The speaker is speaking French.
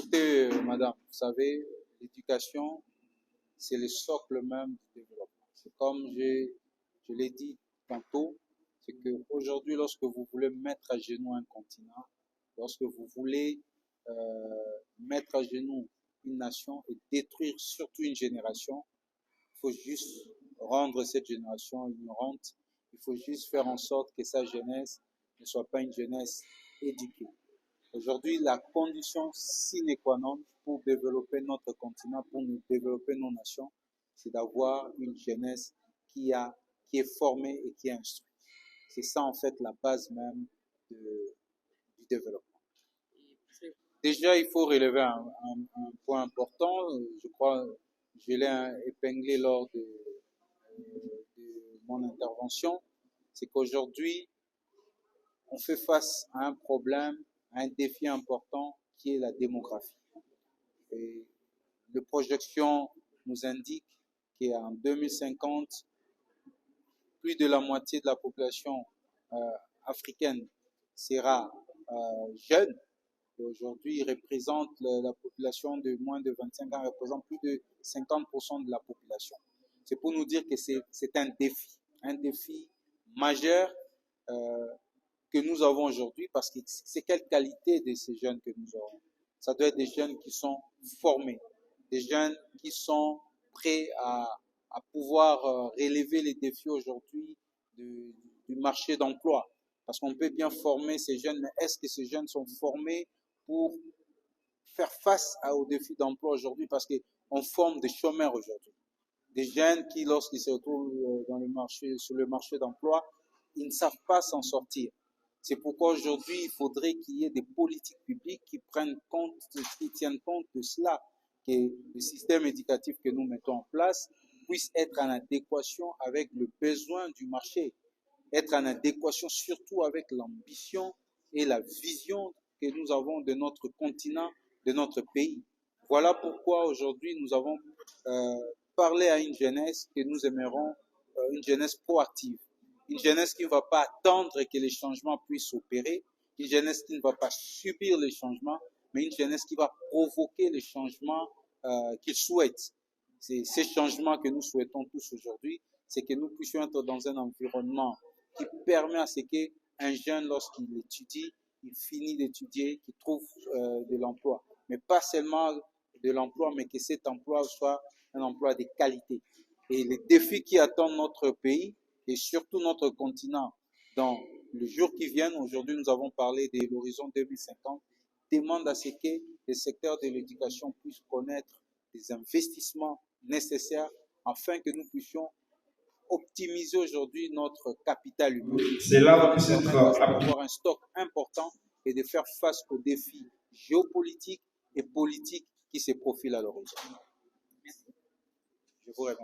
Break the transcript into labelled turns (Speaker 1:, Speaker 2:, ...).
Speaker 1: Écoutez, madame, vous savez, l'éducation, c'est le socle même du développement. C'est comme je l'ai dit tantôt, c'est qu'aujourd'hui, lorsque vous voulez mettre à genoux un continent, lorsque vous voulez mettre à genoux une nation et détruire surtout une génération, il faut juste rendre cette génération ignorante. Il faut juste faire en sorte que sa jeunesse ne soit pas une jeunesse éduquée. Aujourd'hui, la condition sine qua non pour développer notre continent, pour nous développer nos nations, c'est d'avoir une jeunesse qui est formée et qui est instruite. C'est ça, en fait, la base même du développement. Déjà, il faut relever un point important. Je crois, je l'ai épinglé lors de mon intervention. C'est qu'aujourd'hui, on fait face à un problème, à un défi important qui est la démographie. Et les projections nous indiquent qu'en 2050, plus de la moitié de la population africaine sera jeune. Aujourd'hui, il représente la population de moins de 25 ans, représente plus de 50% de la population. C'est pour nous dire que c'est un défi majeur que nous avons aujourd'hui, parce que c'est quelle qualité de ces jeunes que nous avons. Ça doit être des jeunes qui sont formés, des jeunes qui sont prêts à pouvoir relever les défis aujourd'hui du marché d'emploi. Parce qu'on peut bien former ces jeunes, mais est-ce que ces jeunes sont formés pour faire face aux défis d'emploi aujourd'hui? Parce qu'on forme des chômeurs aujourd'hui. Des jeunes qui, lorsqu'ils se retrouvent sur le marché d'emploi, ils ne savent pas s'en sortir. C'est pourquoi aujourd'hui, il faudrait qu'il y ait des politiques publiques qui tiennent compte de cela, que le système éducatif que nous mettons en place puisse être en adéquation avec le besoin du marché, être en adéquation surtout avec l'ambition et la vision que nous avons de notre continent, de notre pays. Voilà pourquoi aujourd'hui nous avons parlé à une jeunesse que nous aimerons, une jeunesse proactive. Une jeunesse qui ne va pas attendre que les changements puissent s'opérer, une jeunesse qui ne va pas subir les changements, mais une jeunesse qui va provoquer les changements qu'il souhaite. C'est ces changements que nous souhaitons tous aujourd'hui, c'est que nous puissions être dans un environnement qui permet à ce qu'un jeune, lorsqu'il étudie, il finit d'étudier, qu'il trouve de l'emploi. Mais pas seulement de l'emploi, mais que cet emploi soit un emploi de qualité. Et les défis qui attendent notre pays, et surtout notre continent, dans les jours qui viennent, aujourd'hui nous avons parlé de l'horizon 2050, demande à ce que le secteur de l'éducation puisse connaître des investissements nécessaires afin que nous puissions optimiser aujourd'hui notre capital humain.
Speaker 2: Cela va nous permettre
Speaker 1: d'avoir un stock important et de faire face aux défis géopolitiques et politiques qui se profilent à l'horizon. Je vous remercie.